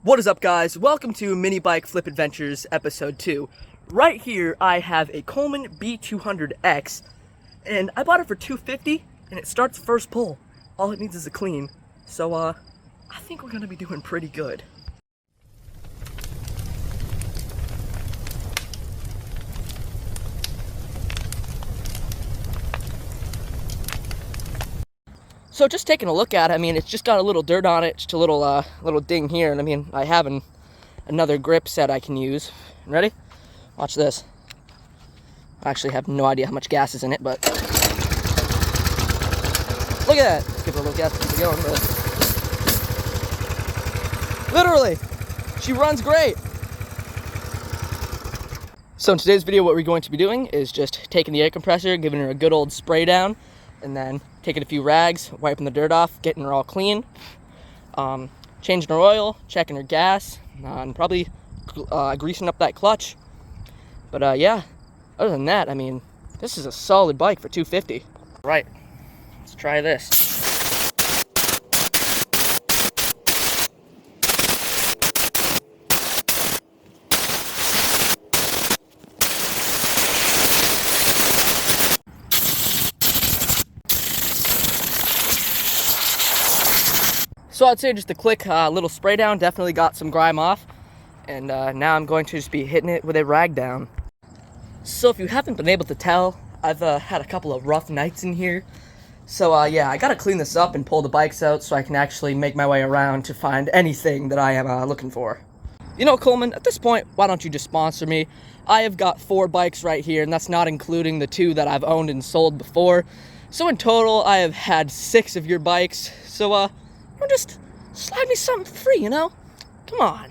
What is up, guys? Welcome to Mini Bike Flip Adventures episode 2. Right here I have a Coleman Bt200x and I bought it for $250 and it starts first pull. All it needs is a clean. So I think we're gonna be doing pretty good. So just taking a look at it, I mean, it's just got a little dirt on it, just a little ding here, and I mean, I have another grip set I can use. Ready? Watch this. I actually have no idea how much gas is in it, but look at that. Let's give it a little gas to get going. Literally, she runs great. So in today's video, what we're going to be doing is just taking the air compressor, giving her a good old spray down, and then taking a few rags, wiping the dirt off, getting her all clean, changing her oil, checking her gas, and probably greasing up that clutch. But yeah, other than that, I mean, this is a solid bike for $250. Right, let's try this. So I'd say just a quick little spray down definitely got some grime off, and now I'm going to just be hitting it with a rag down. So if you haven't been able to tell, I've had a couple of rough nights in here. So yeah, I gotta clean this up and pull the bikes out so I can actually make my way around to find anything that I am looking for. You know, Coleman, at this point, why don't you just sponsor me? I have got 4 bikes right here, and that's not including the 2 that I've owned and sold before. So in total, I have had 6 of your bikes. So just slide me something for free, you know? Come on.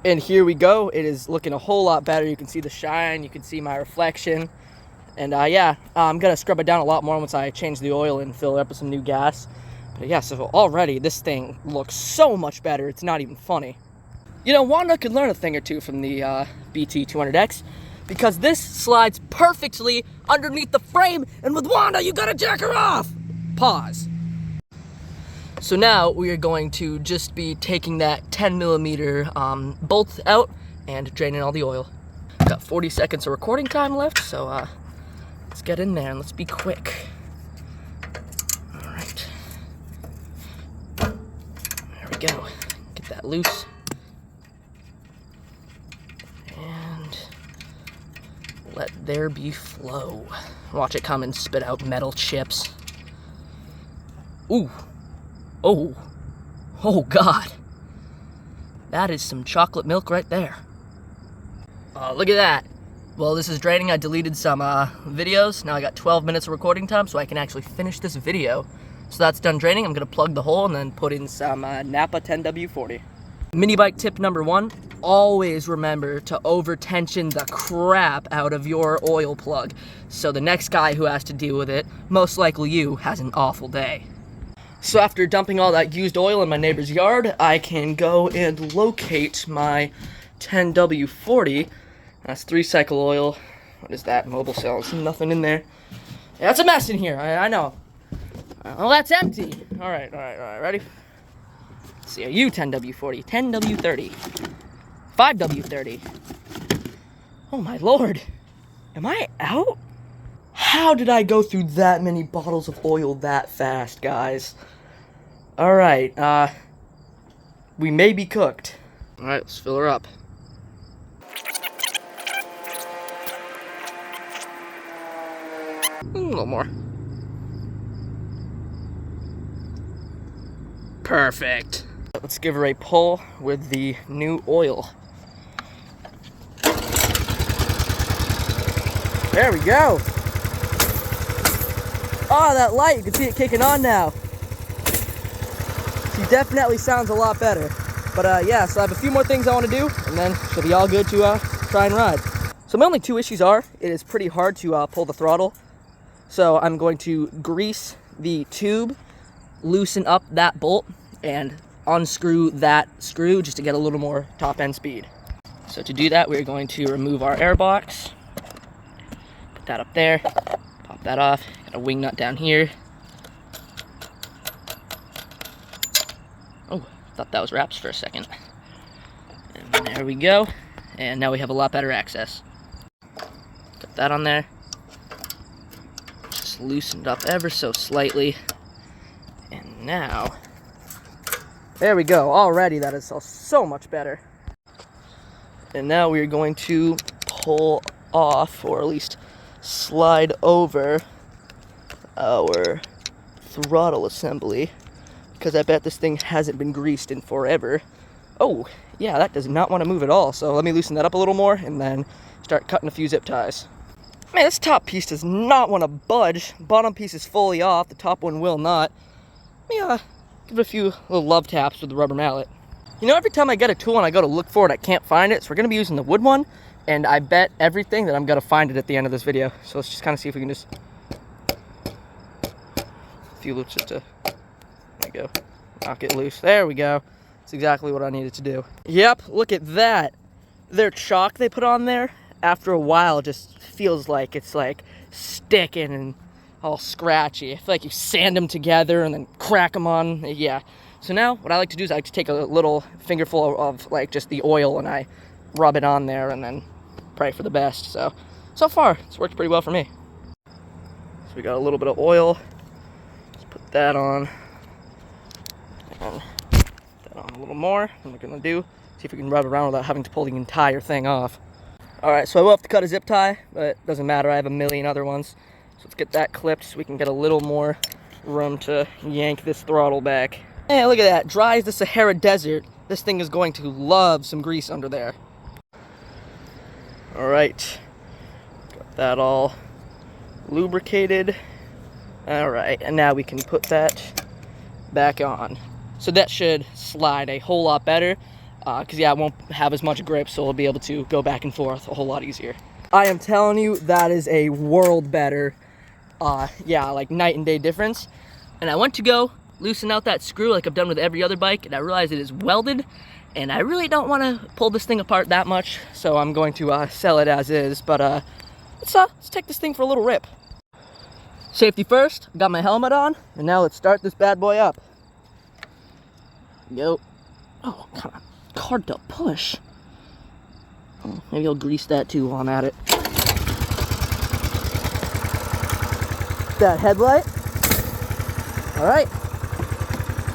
And here we go. It is looking a whole lot better. You can see the shine, you can see my reflection. And yeah, I'm gonna scrub it down a lot more once I change the oil and fill it up with some new gas. But yeah, so already this thing looks so much better, it's not even funny. You know, Wanda could learn a thing or two from the Bt200x, because this slides perfectly underneath the frame, and with Wanda, you gotta jack her off. Pause. So now we are going to just be taking that 10mm bolt out and draining all the oil. Got 40 seconds of recording time left, so let's get in there and let's be quick. All right. There we go. Get that loose. And let there be flow. Watch it come and spit out metal chips. Ooh. Oh God, that is some chocolate milk right there. Look at that. Well, this is draining. I deleted some videos. Now I got 12 minutes of recording time, so I can actually finish this video. So that's done draining. I'm gonna plug the hole and then put in some Napa 10W40. Mini bike tip number 1, always remember to over tension the crap out of your oil plug. So the next guy who has to deal with it, most likely you, has an awful day. So after dumping all that used oil in my neighbor's yard, I can go and locate my 10W40. That's 3-cycle oil. What is that? Mobile cells. Nothing in there. Yeah, that's a mess in here. I know. Oh, that's empty. All right. Ready? Let's see. Are you 10W40? 10W30? 5W30? Oh my lord. Am I out? How did I go through that many bottles of oil that fast, guys? Alright, we may be cooked. Alright, let's fill her up. A little more. Perfect. Let's give her a pull with the new oil. There we go. Oh, that light, you can see it kicking on now. She definitely sounds a lot better. But yeah, so I have a few more things I want to do, and then she'll be all good to try and ride. So my only two issues are, it is pretty hard to pull the throttle. So I'm going to grease the tube, loosen up that bolt, and unscrew that screw just to get a little more top end speed. So to do that, we're going to remove our air box, put that up there, pop that off, got a wing nut down here. Oh, thought that was wraps for a second. And there we go, and now we have a lot better access. Put that on there, just loosened up ever so slightly, and now, there we go. Already that is so much better. And now we're going to pull off, or at least slide over, our throttle assembly, because I bet this thing hasn't been greased in forever. Oh, yeah, that does not want to move at all. So let me loosen that up a little more and then start cutting a few zip ties. Man, this top piece does not want to budge. Bottom piece is fully off. The top one will not. Let me give it a few little love taps with the rubber mallet. You know, every time I get a tool and I go to look for it, I can't find it. So we're going to be using the wood one. And I bet everything that I'm going to find it at the end of this video. So let's just kind of see if we can just... a few loops just to... there we go. Knock it loose. There we go. That's exactly what I needed to do. Yep, look at that. Their chalk they put on there, after a while, just feels like it's like sticking and all scratchy. I feel like you sand them together and then crack them on. Yeah. So now what I like to do is I like to take a little fingerful of like just the oil and I rub it on there and then pray for the best. So far it's worked pretty well for me. So we got a little bit of oil. Let's put that on. And put that on a little more. And we're gonna see if we can rub it around without having to pull the entire thing off. Alright, so I will have to cut a zip tie, but it doesn't matter, I have a million other ones. So let's get that clipped so we can get a little more room to yank this throttle back. Hey, look at that, dry as the Sahara Desert. This thing is going to love some grease under there. Alright, got that all lubricated. Alright, and now we can put that back on. So that should slide a whole lot better. Because yeah, it won't have as much grip, so it'll be able to go back and forth a whole lot easier. I am telling you, that is a world better. Yeah, like night and day difference. And I went to go loosen out that screw like I've done with every other bike, and I realized it is welded, and I really don't want to pull this thing apart that much, so I'm going to sell it as is. But let's take this thing for a little rip. Safety first, got my helmet on, and now let's start this bad boy up. Go. Oh, come on. Hard to push. Maybe I'll grease that too while I'm at it. That headlight. All right.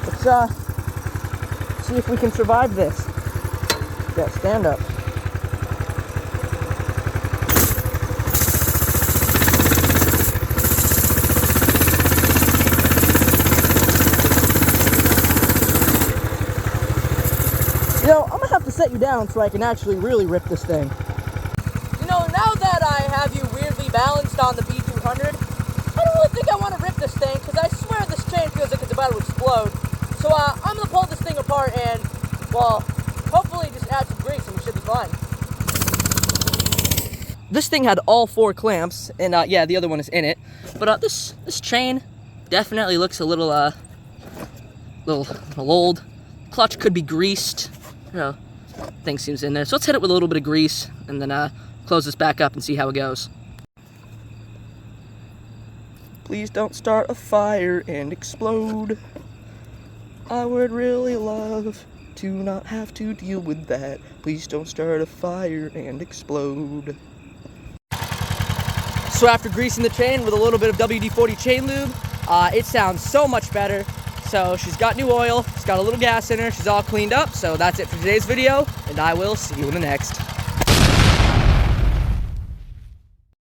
Let's see if we can survive this. Yeah, stand up. You know, I'm gonna have to set you down so I can actually really rip this thing. You know, now that I have you weirdly balanced on the B200, I don't really think I want to rip this thing, because I swear this chain feels like it's about to explode. So I'm gonna pull this thing apart and, well, hopefully just add some grease and we should be fine. This thing had all 4 clamps, and yeah, the other one is in it. But this chain definitely looks a little old. Clutch could be greased. You know, thing seems in there. So let's hit it with a little bit of grease and then close this back up and see how it goes. Please don't start a fire and explode. I would really love to not have to deal with that. Please don't start a fire and explode. So after greasing the chain with a little bit of WD-40 chain lube, it sounds so much better. So she's got new oil, she's got a little gas in her, she's all cleaned up. So that's it for today's video, and I will see you in the next.